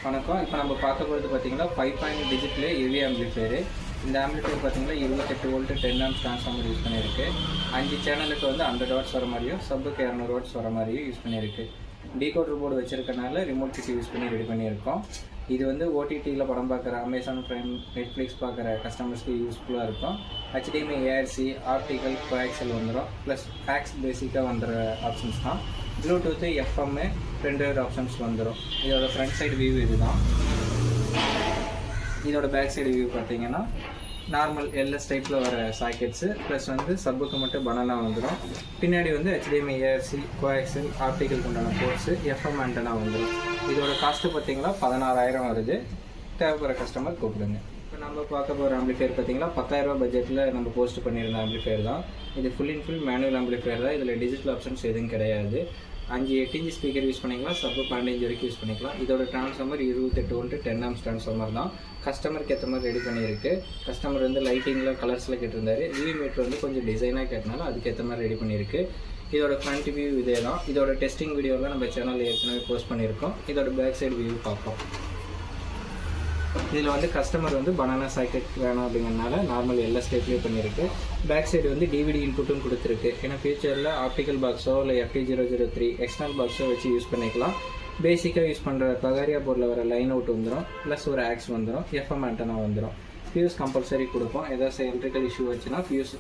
வணக்கம். இப்போ நம்ம பார்க்க போகிறது பார்த்தீங்கன்னா 5.0 டிஜிட்டல் ஹெவி ஆம்பிளிஃபையர். இந்த ஆம்பிளிஃபையர் பார்த்தீங்கன்னா 28 வோல்ட் 10 ஆம்ஸ் ட்ரான்ஸ்ஃபார்மர் யூஸ் பண்ணியிருக்கு. 5 சேனலுக்கு வந்து 100 வாட்ஸ் வர மாதிரியும் சப்புக்கு 200 வாட்ஸ் வர மாதிரியும் யூஸ் பண்ணியிருக்கு. டீகோடர் போர்டு வச்சிருக்கனால ரிமோட் கிட் யூஸ் பண்ணி ரெடி பண்ணியிருக்கோம். இது வந்து ஓடிடியில் படம் பார்க்குற அமேசான் பிரைம், நெட்ஃப்ளிக்ஸ் பார்க்குற கஸ்டமர்ஸ்க்கு யூஸ்ஃபுல்லாக இருக்கும். HDMI, ARC, ஆப்டிக்கல், கோஆக்சியல் வந்துடும். ப்ளஸ் ஃபேக்ஸ் பேசிக்காக வந்துடுற ஆப்ஷன்ஸ் தான். ப்ளூடூத்து, FM 2 ஆப்ஷன்ஸ் வந்துடும். இதோட ஃப்ரண்ட் சைடு வியூ இதுதான். இதோட பேக் சைடு வியூ பார்த்தீங்கன்னா நார்மல் LS டைப்பில் வர சாக்கெட்ஸு ப்ளஸ் வந்து சப்புக்கு மட்டும் பனானா வந்துடும். பின்னாடி வந்து HDMI, ARC, கோஆக்சியல், ஆப்டிக்கல் கொண்டான போர்ட்ஸு, FM ஆண்டனா வந்துடும். இதோட காஸ்ட்டு பார்த்தீங்கன்னா 16,000 வருது. தேவைப்படுற கஸ்டமர் கூப்பிடுங்க. இப்போ நம்ம பார்க்க போகிற ஆம்பிளிஃபையர் பார்த்தீங்கன்னா 10,000 ரூபா பட்ஜெட்டில் நம்ம போஸ்ட் பண்ணியிருந்த ஆம்பிளிஃபையர் தான். இது ஃபுல் மேனுவல் ஆம்பிளிஃபையர் தான். இதில் டிஜிட்டல் ஆப்ஷன்ஸ் எதுவும் கிடையாது. 8 இன்ச் ஸ்பீக்கர் யூஸ் பண்ணிக்கலாம், சப்பு 12 வரைக்கும் யூஸ் பண்ணிக்கலாம். இதோட ட்ரான்ஸ்ஃபார்மர் 28 வோல்ட் 10 ஆம்ஸ் ட்ரான்ஸ்ஃபார்மர் தான். கஸ்டமருக்கு ஏற்ற மாதிரி ரெடி பண்ணியிருக்கு. கஸ்டமர் வந்து லைட்டிங்கில் கலர்ஸில் கேட்டிருந்தாரு. விவி மீட்டர் வந்து கொஞ்சம் டிசைனாக கேட்டனால அதுக்கேற்ற மாதிரி ரெடி பண்ணியிருக்கு. இதோட ஃப்ரண்ட் வியூ இதே தான். இதோட டெஸ்டிங் வீடியோலாம் நம்ம சேனலில் ஏற்கனவே போஸ்ட் பண்ணியிருக்கோம். இதோட பேக் சைடு வியூ பார்ப்போம். இதில் வந்து கஸ்டமர் வந்து பனானா சாக்கெட் வேணும் அப்படிங்கிறனால நார்மல் LS டைப்லேயே பண்ணியிருக்கு. பேக் சைடு வந்து DVD இன்புட்டும் கொடுத்துருக்கு. ஏன்னா ஃபியூச்சரில் ஆப்டிக்கல் பாக்ஸோ இல்லை FT003 எக்ஸ்டர்னல் பாக்ஸோ வச்சு யூஸ் பண்ணிக்கலாம். பேசிக்காக யூஸ் பண்ணுற பகாரியா போர்டில் வர லைன் அவுட் வந்துடும். ப்ளஸ் ஒரு ஆக்ஸ் வந்துடும். FM ஆண்டனா வந்துடும். ஃபியூஸ் கம்பல்சரி கொடுப்போம். ஏதாச்சும் எலக்ட்ரிக்கல் இஷ்யூ வச்சுன்னா ஃபியூஸ்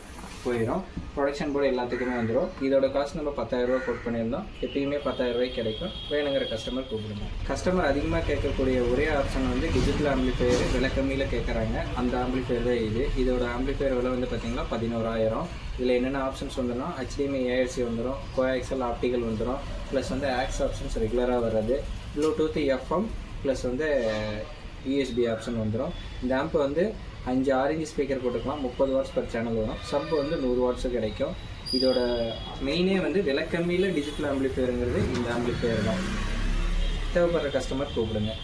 போயிடும். ப்ரொடக்ஷன் போர்டு எல்லாத்துக்குமே வந்துடும். இதோட காஸ்ட் நம்ம 10,000 ரூபா போட் பண்ணியிருந்தோம். எப்பயுமே 10,000 ரூபாய்க்கு கிடைக்கும். வேணுங்கிற கஸ்டமர் கூப்பிடுங்க. கஸ்டமர் அதிகமாக கேட்கக்கூடிய ஒரே ஆப்ஷன் வந்து டிஜிட்டல் ஆம்பிளிஃபையர் விலை கம்மியில் கேட்குறாங்க. அந்த ஆம்பிளிஃபையர் தான் இது. இதோட ஆம்பிளிஃபையர் விலை வந்து பார்த்திங்கன்னா 11,000. இதில் என்னென்ன ஆப்ஷன்ஸ் வந்துடும், HDMI, ARC வந்துடும், கோஆக்சியல், ஆப்டிக்கல் வந்துடும். ப்ளஸ் வந்து ஆக்ஸ் ஆப்ஷன்ஸ் ரெகுலராக வர்றது, ப்ளூடூத், FM ப்ளஸ் வந்து USB ஆப்ஷன் வந்துடும். இந்த ஆம்ப் வந்து 5 ஆரஞ்சு ஸ்பீக்கர் போட்டுக்கலாம். 30 வாட்ஸ் பர் சேனல் வரும். சப் வந்து 100 வாட்ஸு கிடைக்கும். இதோட மெயினே வந்து விலை கம்மியில் டிஜிட்டல் ஆம்பிளிஃபையருங்கிறது இந்த ஆம்பிளிஃபையர் தான். தேவைப்படுற கஸ்டமர் கூப்பிடுங்க.